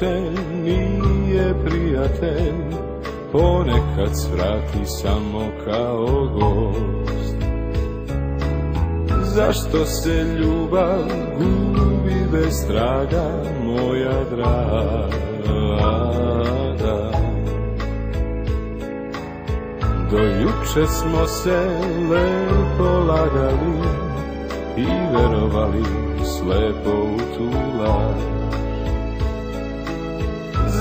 više nije prijatelj, ponekad svrati samo kao gost. Zašto se ljubav gubi bez traga, moja draga? Do juče smo se lepo lagali i verovali slepo u tu laž.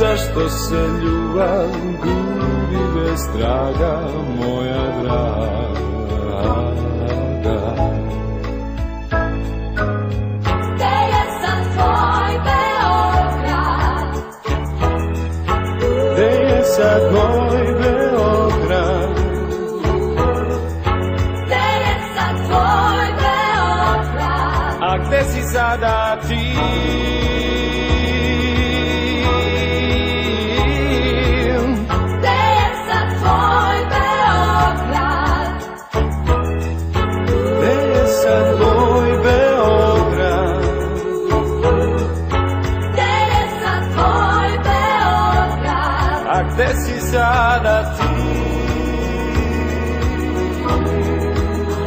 Zašto se ljubav gubi bez traga, moja draga? Gde je sad tvoj Beograd? Gde je sad moj Beograd? Gde je sad tvoj Beograd? A gde si sada ti? Gde si sada ti?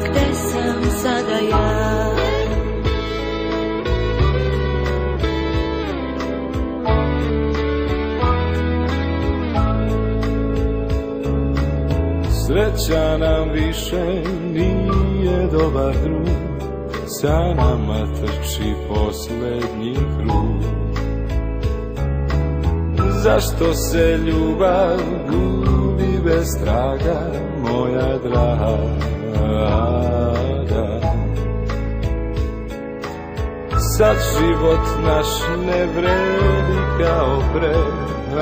Gde sam sada ja? Sreća nam više nije dobar drug, sa nama trči poslednji krug. Zašto se ljubav gubi bez traga, moja draga? Sad život naš ne vredi kao pre,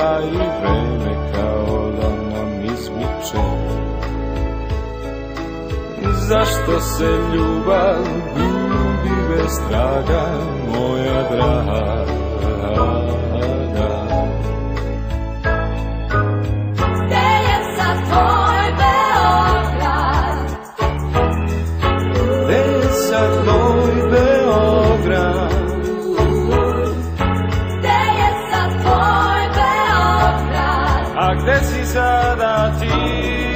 a i vreme kao da nam izmiče. Zašto se ljubav gubi bez traga, moja draga? A gde si sada ti?